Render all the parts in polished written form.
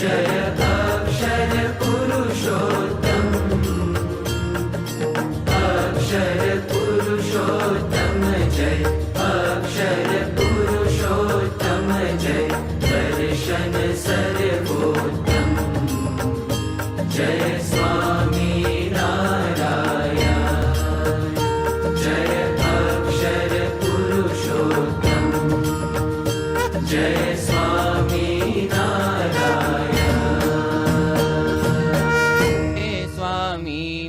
जय अक्षर पुरुषोत्तम, अक्षर पुरुषोत्तम जय, अक्षर पुरुषोत्तम जय, दर्शन सर्वोत्तम जय स्वामी नारायण, जय अक्षर पुरुषोत्तम जय स्वामी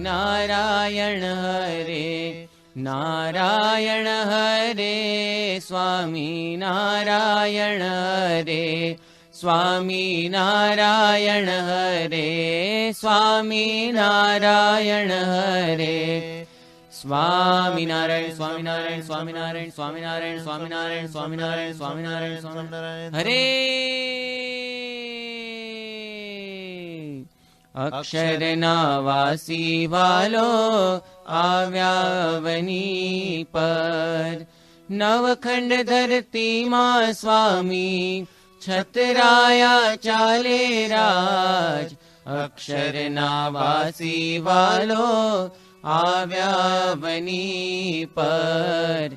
नारायण हरे नारायण हरे स्वामी नारायण हरे स्वामी नारायण हरे स्वामी नारायण हरे स्वामी नारायण स्वामी नारायण स्वामी नारायण स्वामी नारायण स्वामी नारायण स्वामी नारायण स्वामी नारायण स्वामी नारायण हरे अक्षर नावासी वालो આવ્યાવની પર નવખંડ ધરતી માં સ્વામી છતરાયા ચાલે રાજ અક્ષર નાવાસી વાલો આવ્યાવની પર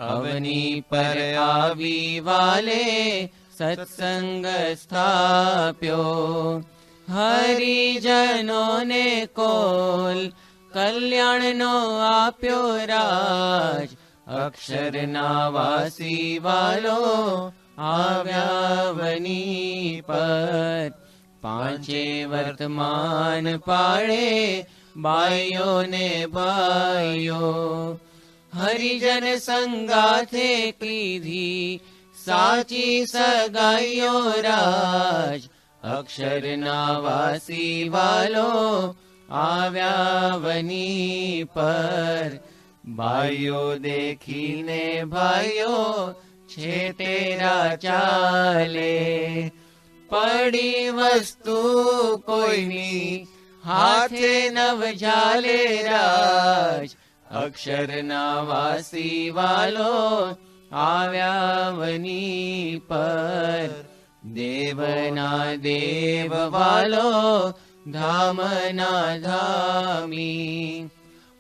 અવની પર આવી વાલે સત્સંગ સ્થાપ્યો હરિજનોને કોલ કલ્યાણનો આપ્યો રાજ અક્ષર નાવાસી વાલો આવ્યાવની પર પાંચે વર્તમાન પાળે બાઈઓને ભાઈઓ હરિજન સંગાથે કીધી સાચી સગાઈઓ રાજ અક્ષર નાવાસી વાલો આવ્યાવની પર ભાઈઓ દેખીને ભાઈઓ છે તેરા ચાલે પડી વસ્તુ કોઈની હાથે નવ ઝાલે રાજ અક્ષર નાવાસી વાલો આવ્યાવની પર દેવના દેવ વાલો ધામના ધામી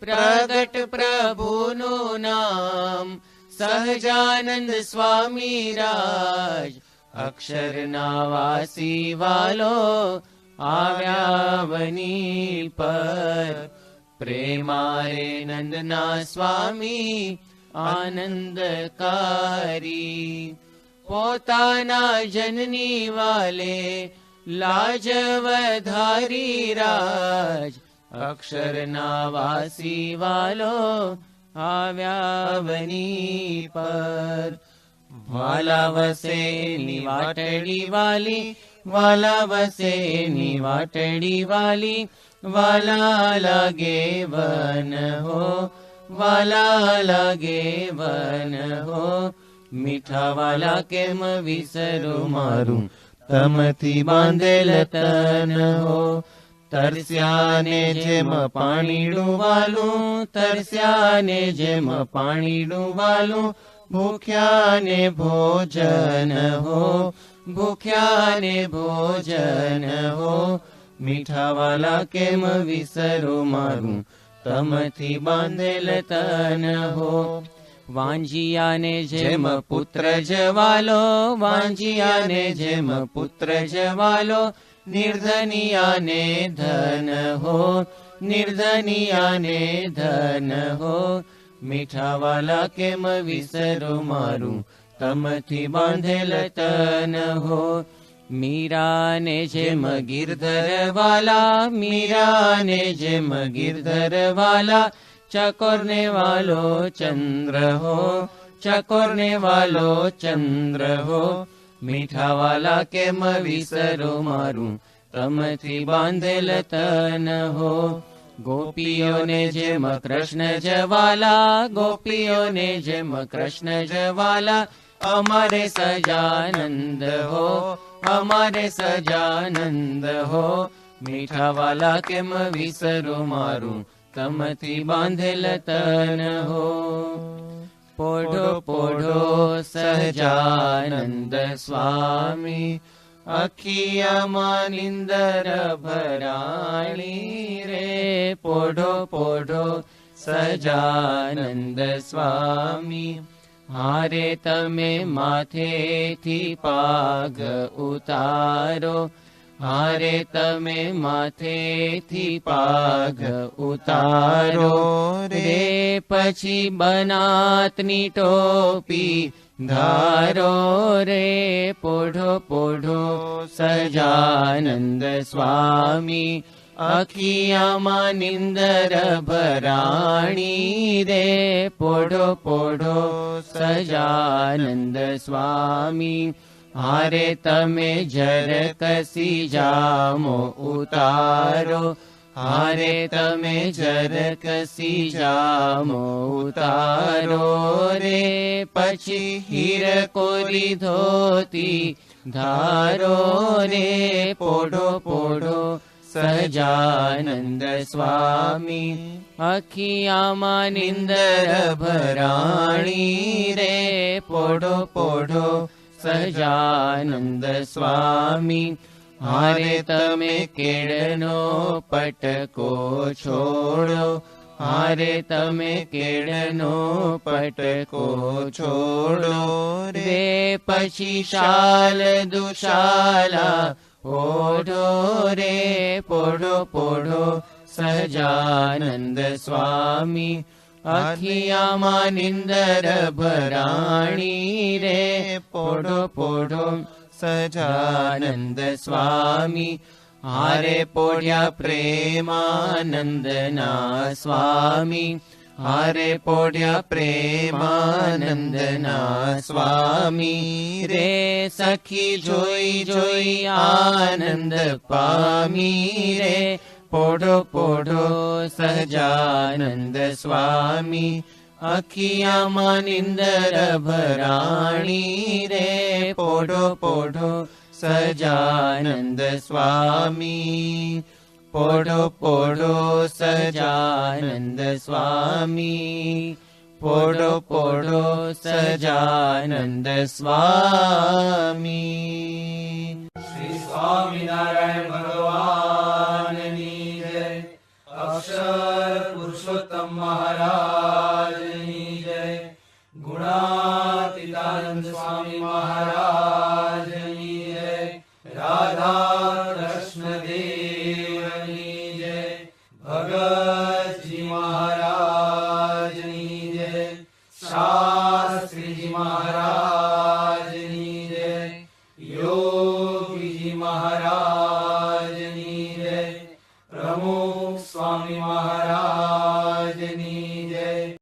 પ્રગટ પ્રભુનું નામ સહજાનંદ સ્વામી રાજ અક્ષર નાવાસી વાલો આવ્યાવની પર પ્રેમારે નંદના સ્વામી આનંદકારી પોતાના જનની વાલે લાજ વધારી રાજ અક્ષર નાવાસી વાલો આવ્યાવની પર વાલા વસેની વાટડી વાલી વાલા વસેની વાટડી વાલી વાલા લાગે વન હો વાલા લાગે વન હો મીઠા વાલા કેમ વિસરું મારું તમથી બાંધેલ તન હો તરસ્યાને જેમ પાણીડું વાલું તરસ્યાને જેમ પાણીડું વાલું ભૂખ્યાને ભોજન હો ભૂખ્યાને ભોજન હો મીઠા વાલા કેમ વિસરું મારું તમથી બાંધેલ તન હો વાંજિયાને જેમ પુત્ર જવાલો વાંજિયાને જેમ પુત્ર જવાલો નિર્ધનિયાને ધન હો નિર્ધનિયાને ધન હો મીઠા વાલા કેમ વિસરું મારું તમથી બાંધેલ તન હો મીરાને જેમ ગિરધર વાલા મીરાને જેમ ગિરધર વાલા ચકોરને વાલો ચંદ્ર હો ચકોરને વાલો ચંદ્ર હો મીઠા વાલા કેમ વિસરું મારું તમથી બાંધેલ તન હો ગોપીઓને જેમ કૃષ્ણ જવાલા ગોપીઓને જેમ કૃષ્ણ જવાલા અમારે સજાનંદ હો અમારે સજાનંદ હો મીઠા વાલા કેમ વિસરું મારું તમથી બાંધેલ તન હો પોઢો પોઢો સહજાનંદ સ્વામી અખિયામાં નિંદર ભરાણી રે પોઢો પોઢો સજાનંદ સ્વામી. હારે તમે માથેથી પાગ ઉતારો, હારે તમે માથેથી પાગ ઉતારો રે પછી બનાતની ટોપી ધારો રે પોઢો પોઢો સજાનંદ સ્વામી. અખિયામાં નિંદર ભરાણી રે પોઢો પોઢો સજાનંદ સ્વામી. હારે તમે જરકસી જામો ઉતારો, હારે તમે જરકસી જામો ઉતારો રે પછી હીરકોરી ધોતી ધારો રે પોઢો પોઢો સજાનંદ સ્વામી. અખિયામાં નિંદર ભરાણી રે પોઢો પોઢો સજાનંદ સ્વામી. હારે તમે કેળનો પટકો છોડો, હારે તમે કેળનો પટકો છોડો રે પછી શાલ દુશાલા ઓઢો રે પોઢો પોઢો સજાનંદ સ્વામી. અખિયામાં નિંદર ભરાણી રે પોઢો પોઢો સજાનંદ સ્વામી. હારે પોઢ્યા પ્રેમાનંદના સ્વામી, હારે પોઢ્યા પ્રેમાનંદના સ્વામી રે સખી જોઈ જોઈ આનંદ પામી રે પોઢો પોઢો સજાનંદ સ્વામી. અખિયામાં નિંદર ભરાણી રે પોઢો પોઢો સજાનંદ સ્વામી. પોઢો પોઢો સજાનંદ સ્વામી, પોઢો પોઢો સજાનંદ સ્વામી. શ્રી સ્વામિનારાયણ ભગવાનની જય. અક્ષર પુરુષોત્તમ મહારાજની જય. ગુણાતીતાનંદ સ્વામી મહારાજની જય. રાધા કૃષ્ણ દેવની જય. ભગતજી મહારાજની જય. શાસ્ત્રીજી મહારાજની જય. યોગીજી મહારાજની જય. પ્રમુખ સ્વામી મહારાજ